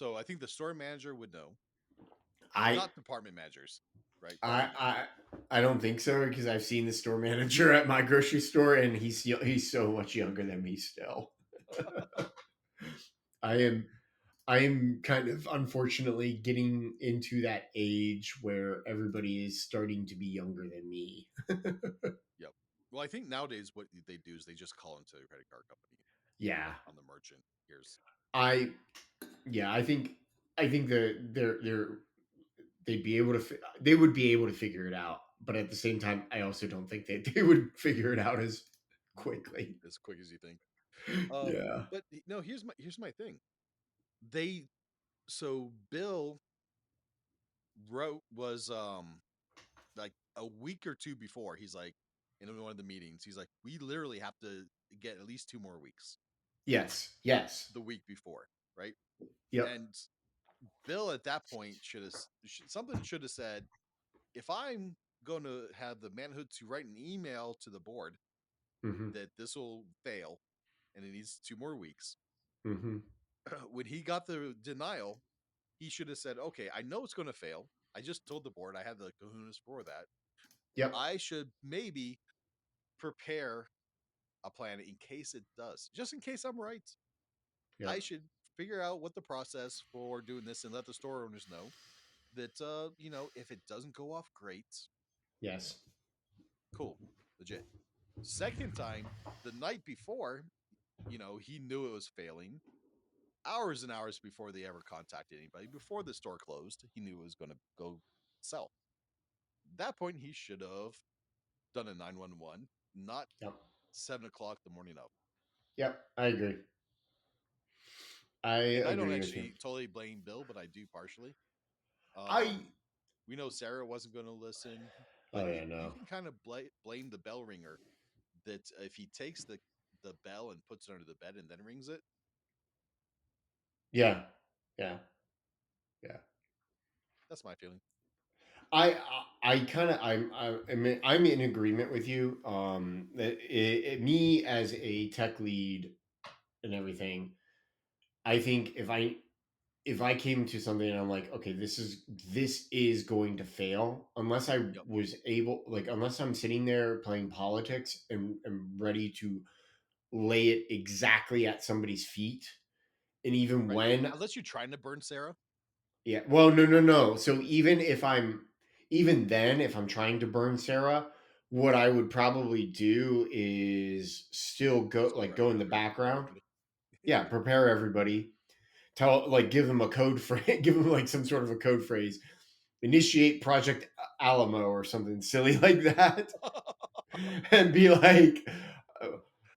So I think the store manager would know, I not department managers, right? I Department I managers. I don't think so because I've seen the store manager at my grocery store, and he's so much younger than me still. I am I am kind of unfortunately getting into that age where everybody is starting to be younger than me. Yep. Well, I think nowadays what they do is they just call into the credit card company Yeah, on the merchant. Here's I yeah, I think that they'd be able to they would be able to figure it out, but at the same time, I also don't think that they would figure it out as quickly. as quick as you think. Yeah. But no, here's my thing. They so Bill wrote was like a week or two before. He's like in one of the meetings. He's like, we literally have to get at least 2 more weeks Yes. Yes. the week before, right? Yep. And Bill at that point something should have said, if I'm going to have the manhood to write an email to the board Mm-hmm. that this will fail and it needs 2 more weeks, Mm-hmm. when he got the denial, he should have said, okay, I know it's going to fail. I just told the board I had the kahunas for that. Yep. I should maybe prepare a plan in case it does, just in case I'm right. I Yep. should figure out what the process for doing this and let the store owners know that, if it doesn't go off great, Yes. cool, legit. Second time, the night before, he knew it was failing. Hours and hours before they ever contacted anybody, before the store closed, he knew it was going to go sell. At that point, he should have done a 911, not Yep. 7 o'clock the morning of. Yep. I agree. I And I don't agree with you. actually totally blame Bill, but I do partially. I. We know Sarah wasn't going to listen, Oh but yeah. you No. can kind of blame the bell ringer that if he takes the bell and puts it under the bed and then rings it. Yeah. Yeah. Yeah. That's my feeling. I kind of I'm in agreement with you. That me as a tech lead and everything, I think if I came to something and I'm like, okay, this is going to fail unless I Yep. was able, like, unless I'm sitting there playing politics and ready to lay it exactly at somebody's feet. And even Right. when, Unless you're trying to burn Sarah. yeah, well, no, no, no. So even then, if I'm trying to burn Sarah, what I would probably do is still Still go in the prepare background. everybody. Yeah, prepare everybody. Give them a code phrase, give them like some sort of a code phrase. Initiate Project Alamo or something silly like that, and be like,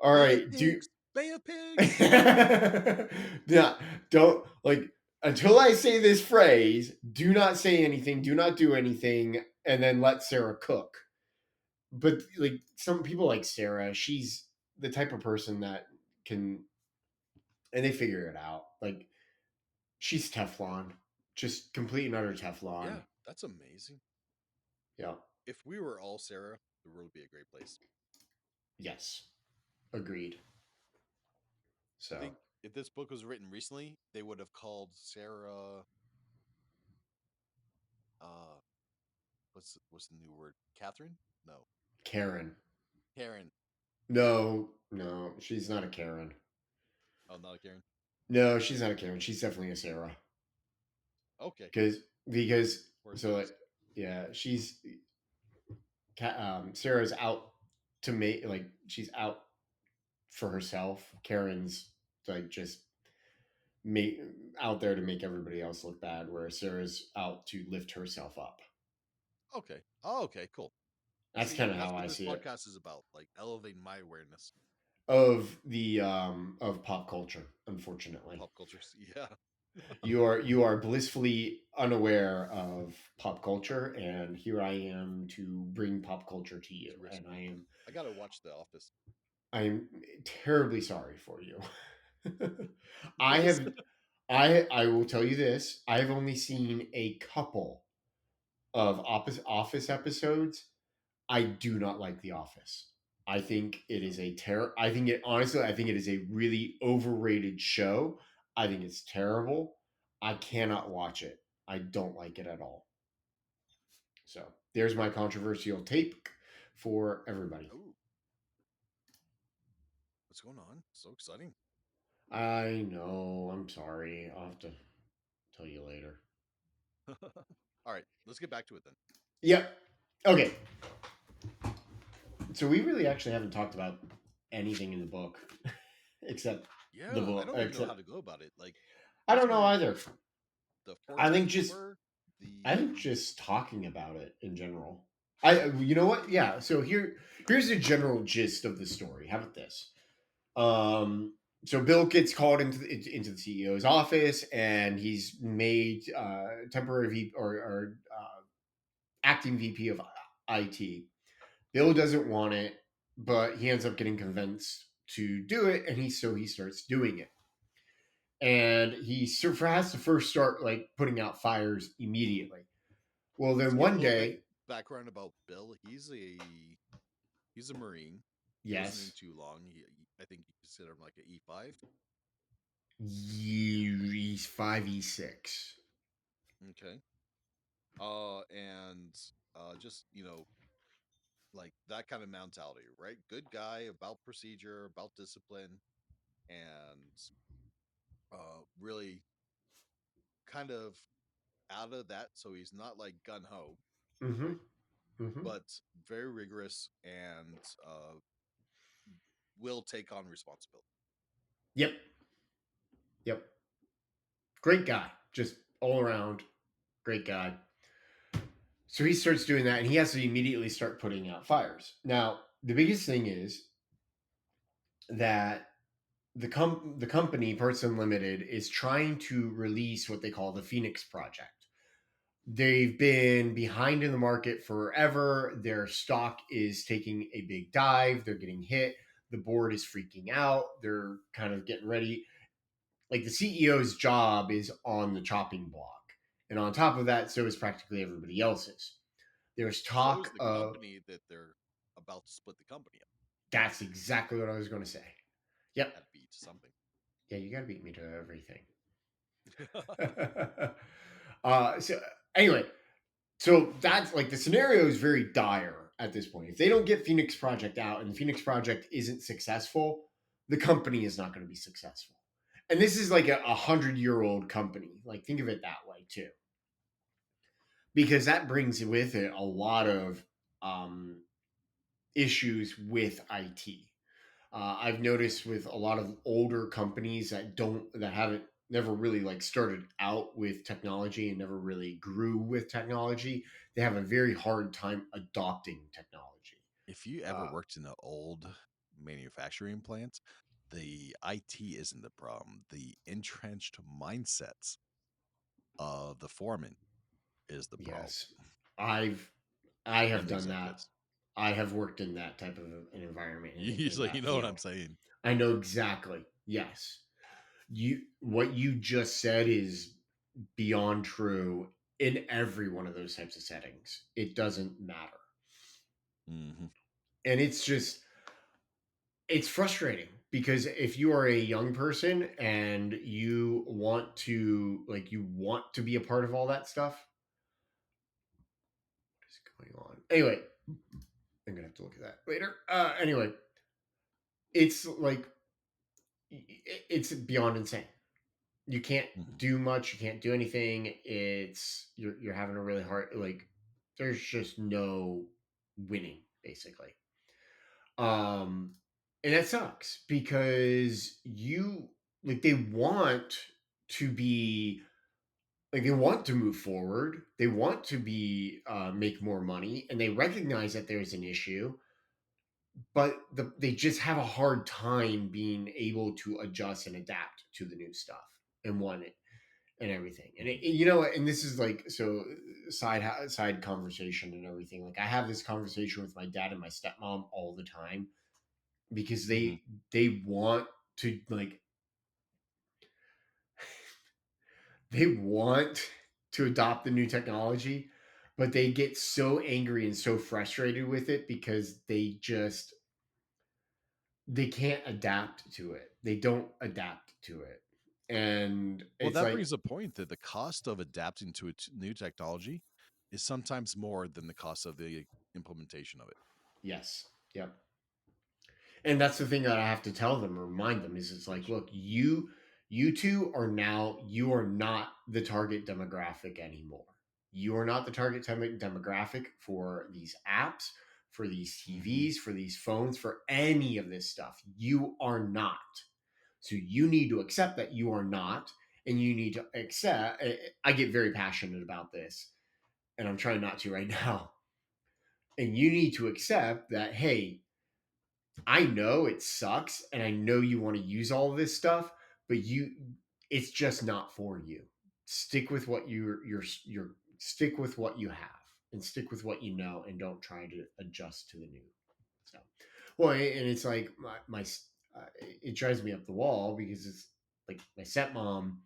"All Bay of right, do." Pigs. Bay of Pigs. Yeah, don't like until I say this phrase. Do not say anything. Do not do anything, and then let Sarah cook. But like some people like Sarah, she's the type of person that can, and they figure it out. Like she's Teflon, just complete and utter Teflon. Yeah, that's amazing. Yeah. If we were all Sarah, the world would be a great place. Yes. Agreed. I So think if this book was written recently, they would have called Sarah. Uh, what's the new word? Catherine? No, Karen. Karen. No, no, she's not a Karen. Oh, not a Karen. No, she's not a Karen. She's definitely a Sarah. Okay, Because or so Sarah's. like, yeah, Sarah's out to make, like, she's out for herself. Karen's like just make out there to make everybody else look bad, whereas Sarah's out to lift herself up. Okay. Oh, okay. Cool. That's See, kind of that's how what I this see it. podcast is about, like elevating my awareness Of pop culture. of Unfortunately, pop culture. Yeah. you are blissfully unaware of pop culture, and here I am to bring pop culture to you, To risk. and I gotta watch The Office. I am terribly sorry for you. I Yes. have I will tell you this. I've only seen a couple of office episodes. I do not like The Office. I think it is a terror. I think it honestly. I think it is a really overrated show. I think it's terrible. I cannot watch it. I don't like it at all. So there's my controversial take for everybody. Oh, what's going on? So exciting. I know. I'm sorry. I'll have to tell you later. All right, let's get back to it then. Yep. Okay. So we really actually haven't talked about anything in the book except the Yeah, I book. don't even know how Except to go about it. Like, I what's don't know your either. the I foresight think just score? I think The just talking about it in general. You know what? Yeah. So here's the general gist of the story. How about this? Um, so Bill gets called into the CEO's office, and he's made temporary VP or acting VP of IT. Bill doesn't want it, but he ends up getting convinced to do it, and he starts doing it. And he has to first start like putting out fires immediately. Well, let's then give a one little bit day, background about Bill. He's a Marine. He wasn't in yes, too long. I think you consider him like an E5. he's 5E6. Okay. And just like that kind of mentality, right? Good guy, about procedure, about discipline, and really kind of out of that. So he's not like gun ho, Mm-hmm. right? Mm-hmm. But very rigorous and will take on responsibility. Yep. Yep. Great guy. Just all around great guy. So he starts doing that, and he has to immediately start putting out fires. Now, the biggest thing is that the company Parts Unlimited is trying to release what they call the Phoenix Project. They've been behind in the market forever. Their stock is taking a big dive. They're getting hit. The board is freaking out. They're kind of getting ready. Like the CEO's job is on the chopping block. And on top of that, so is practically everybody else's. There's So is talk the of company that they're about to split the company up. that's exactly what I was going to say. Yep. Had to be to something. Yeah, you got to beat me to everything. So anyway, so that's like the scenario is very dire at this point. If they don't get Phoenix Project out and the Phoenix Project isn't successful, the company is not going to be successful. And this is like a 100-year-old company. Like think of it that way too, because that brings with it a lot of um, issues with IT. I've noticed with a lot of older companies that haven't never really like started out with technology and never really grew with technology, they have a very hard time adopting technology. If you ever Uh, worked in an old manufacturing plant, the IT isn't the problem. The entrenched mindsets of the foreman is the problem yes, I've I and have the done that. executives. I have worked in that type of an environment in Usually, you that know what I'm field. saying. I know exactly. Yes, you what you just said is beyond true in every one of those types of settings. It doesn't matter. Hmm. And it's frustrating because if you are a young person and you want to be a part of all that stuff, what is going on? Anyway, I'm gonna have to look at that later. Anyway, it's like it's beyond insane. You can't Hmm. do much. You can't do anything. You're having a really hard like. There's just no winning basically. Um, and that sucks because you like they want to be like they want to move forward. They want to be make more money, and they recognize that there's an issue, but they just have a hard time being able to adjust and adapt to the new stuff and want it and everything. And Hmm. and this is like so side conversation and everything. Like I have this conversation with my dad and my stepmom all the time because Hmm. they want to like they want to adopt the new technology, but they get so angry and so frustrated with it because they can't adapt to it. They don't adapt to it. And Well, it's that like, brings a point that the cost of adapting to a new technology is sometimes more than the cost of the implementation of it. yes, yep. And that's the thing that I have to tell them, or remind them, is it's like, Preach. look, you two are now, you are not the target demographic anymore. You are not the target demographic for these apps, for these Mm-hmm. TVs, for these phones, for any of this stuff. You are not. So you need to accept that you are not, and you need to accept. I get very passionate about this, and I'm trying not to right now. And you need to accept that, hey, I know it sucks and I know you want to use all of this stuff, but it's just not for you. Stick with what you're stick with what you have and stick with what you know and don't try to adjust to the new. So, well, and it's like it drives me up the wall because it's like my stepmom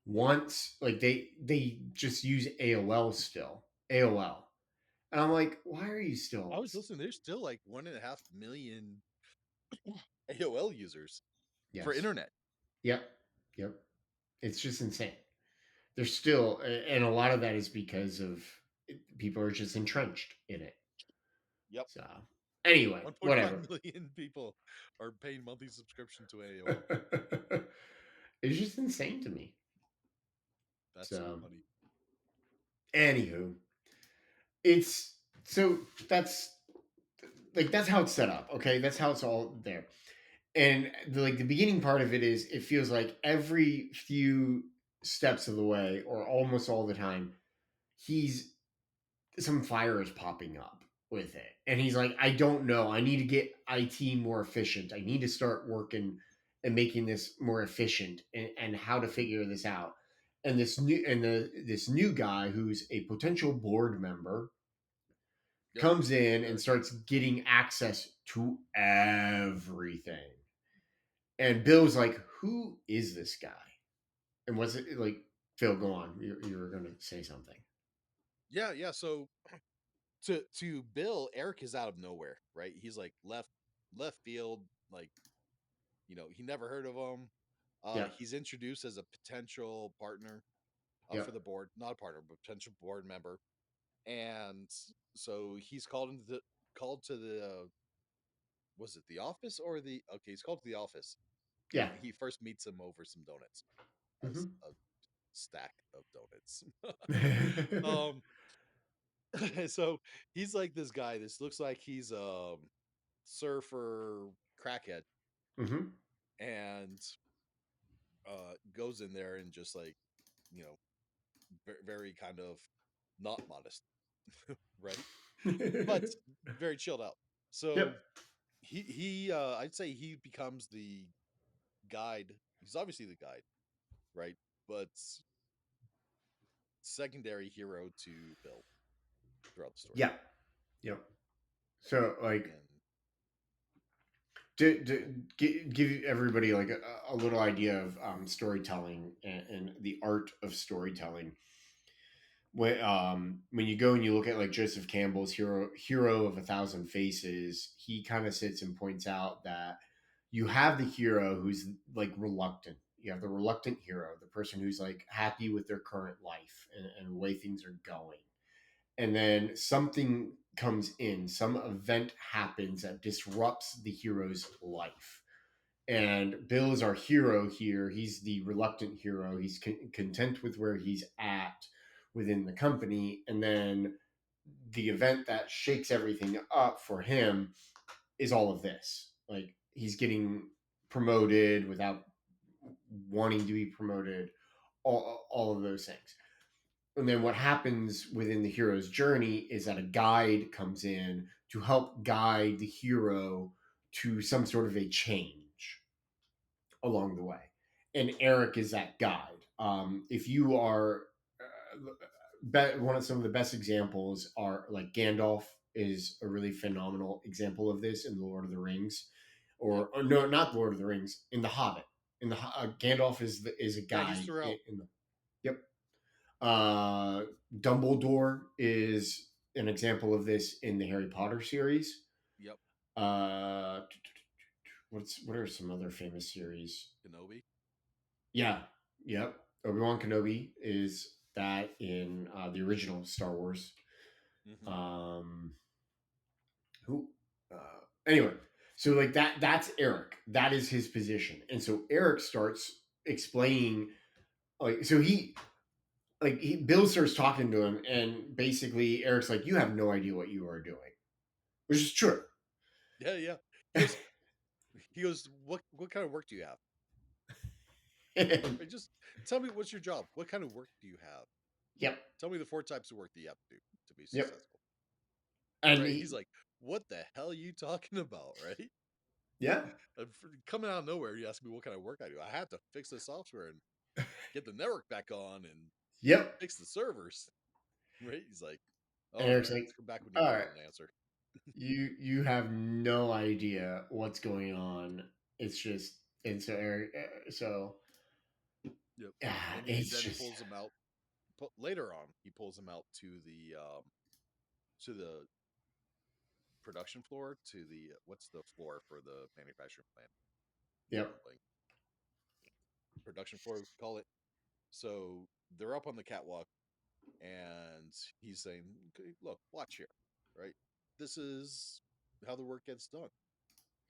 wants, like, they just use AOL still. AOL. And I'm like, why are you I still? was listening. There's still like 1.5 million AOL users for Yes. internet. Yep. Yep. It's just insane. There's still, and a lot of that is because of people are just entrenched in it. Yep. So, anyway, 1.5 whatever. million people are paying monthly subscription to AOL. It's just insane to me. That's so So, funny. anywho, it's so that's how it's set up. Okay, that's how it's all there. And the beginning part of it is, it feels like every few steps of the way, or almost all the time, he's some fire is popping up with it. And he's like, I don't know. I need to get IT more efficient. I need to start working and making this more efficient, and how to figure this out. And this new guy who's a potential board member Yep. comes in and Eric. starts getting access to everything. And Bill's like, who is this guy? And was it like, Phil, go on. You were going to say something. Yeah, yeah. So to Bill, Eric is out of nowhere, right? He's like left field, like, he never heard of him. Yep. He's introduced as a potential partner for Yep. the board, not a partner, but potential board member. And so he's called to the was it the office or the okay, he's called to the office, and Yeah. he first meets him over some donuts, as Hmm. a stack of donuts. um so he's like this guy. This looks like he's surfer crackhead, Hmm. and goes in there and just like, you know very kind of not modest, right? But very chilled out. So Yep. he I'd say he becomes the guide. He's obviously the guide, right? But secondary hero to Bill throughout the story. Yep. Yep. So, like, And give everybody like a little idea of storytelling, and the art of storytelling. When you go and you look at like Joseph Campbell's Hero of a Thousand Faces, he kind of sits and points out that you have the hero who's like reluctant. You have the reluctant hero, the person who's like happy with their current life, and the way things are going. And then something comes in, some event happens that disrupts the hero's life. And Bill is our hero here. He's the reluctant hero. He's content with where he's at within the company. And then the event that shakes everything up for him is all of this. Like, he's getting promoted without wanting to be promoted, all of those things. And then what happens within the hero's journey is that a guide comes in to help guide the hero to some sort of a change along the way. And Eric is that guide. If you are, one of some of the best examples are like Gandalf is a really phenomenal example of this in the Lord of the Rings, yep, or no, not Lord of the Rings, in the Hobbit. In the Gandalf is a yeah, he's guide throughout. in the, yep. Uh, Dumbledore is an example of this in the Harry Potter series. Yep, Uh, what are some other famous series? Kenobi. Yeah. Yep. Obi-Wan Kenobi is that in the original Star Wars. Hmm. Um, who? Anyway, so like that's Eric. That is his position, and so Eric starts explaining. Like, so Bill starts talking to him, and basically Eric's like, "You have no idea what you are doing," which is true. Yeah, yeah. He goes, what kind of work do you have? Right, just tell me what's your job. What kind of work do you have? Yep, Tell me the four types of work that you have to do to be yep, successful. and Right? He's like, what the hell are you talking about? Right? yeah, Coming out of nowhere, you ask me what kind of work I do. I have to fix the software and get the network back on and yep. fix the servers. Right? He's like, And all Eric's right, like, come back when you "All know right, an answer. you have no idea what's going on. It's just." And so Eric, Yep. yeah, And it's then he just pulls them out. Later on, he pulls them out to the production floor, to the what's the floor for the manufacturing plant? yep, Drawing blank. Production floor, we call it. So they're up on the catwalk, and he's saying, "Okay, look, watch here, right? This is how the work gets done."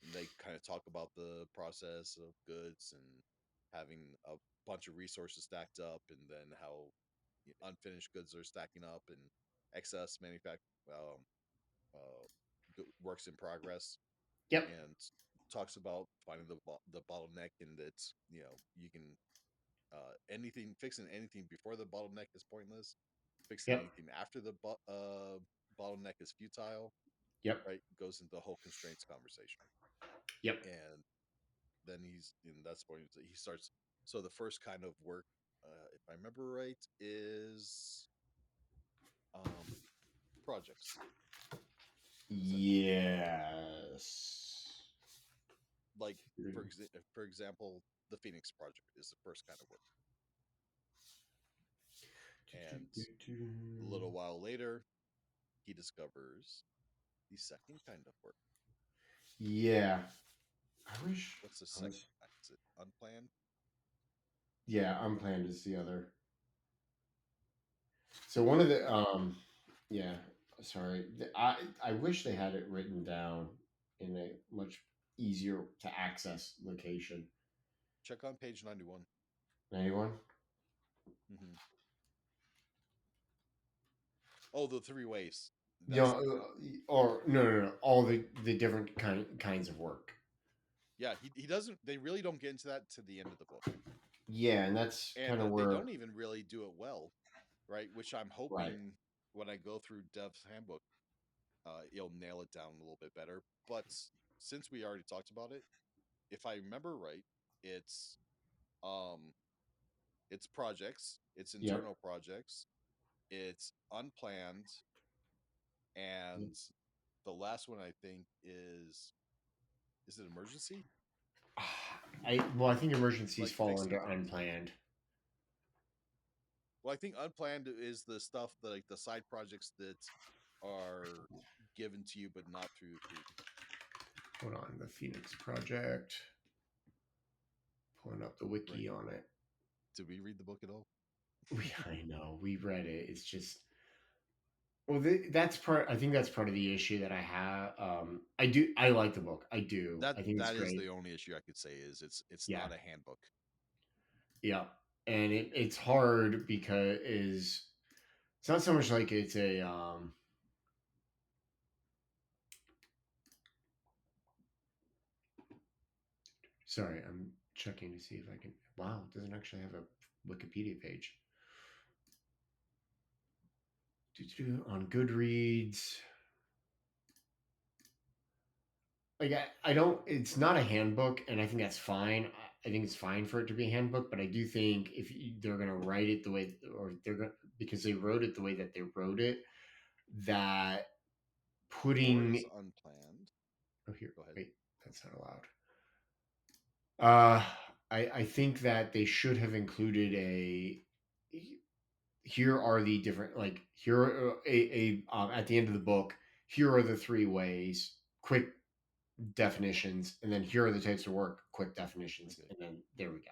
And they kind of talk about the process of goods and having a bunch of resources stacked up, and then how unfinished goods are stacking up and excess uh, works in progress, yep, and talks about finding the bottleneck, and it's you can anything fixing anything before the bottleneck is pointless. Fixing yep, anything after the bottleneck is futile. yep, Right, goes into the whole constraints conversation, yep. and then he's in that's point he starts. So the first kind of work, if I remember right, is um projects. Essentially, Yes. like for example, the Phoenix Project is the first kind of work, and a little while later, he discovers the second kind of work. Yeah. I wish What's the I second was. kind? Is it unplanned? Yeah, unplanned is the other. So one of the Right. yeah, sorry. I wish they had it written down in a much easier to access location. Check on page 91. Anyone? Hmm. Oh, the three ways. You That's know, the or no, all the different kinds of work. yeah. He doesn't. They really don't get into that to the end of the book, Yeah, and that's and kind of they where don't even really do it well, right? Which I'm right. hoping when I go through Dev's handbook, it'll nail it down a little bit better. But since we already talked about it, if I remember right, it's um it's projects, it's Yep. internal projects, it's unplanned, and the last one I think is it emergency? I think emergencies Like fall fixing under things. unplanned. Well, I think unplanned is the stuff that like the side projects that are given to you but not through the crew. Hold on, the Phoenix Project. Pulling up the Right. wiki on it. Did we read the book at all? I know we read it. It's just well, that's part. I think that's part of the issue that I have. I do. I like the book. I do. That I think it's that is great. the only issue I could say is it's Yeah, not a handbook. yeah, and it's hard because it's not so much like it's a. Sorry, I'm checking to see if I can. Wow, it doesn't actually have a Wikipedia page. On Goodreads. Like I don't. It's not a handbook, and I think that's fine. I think it's fine for it to be a handbook, but I do think if they're gonna write it the way, or they're gonna because they wrote it the way that they wrote it, that Four is putting unplanned. oh here Go ahead. wait that's not allowed. Uh, I think that they should have included a here are the different like here are at the end of the book here are the three ways quick definitions, and then here are the types of work, quick definitions, Okay. and then there we go.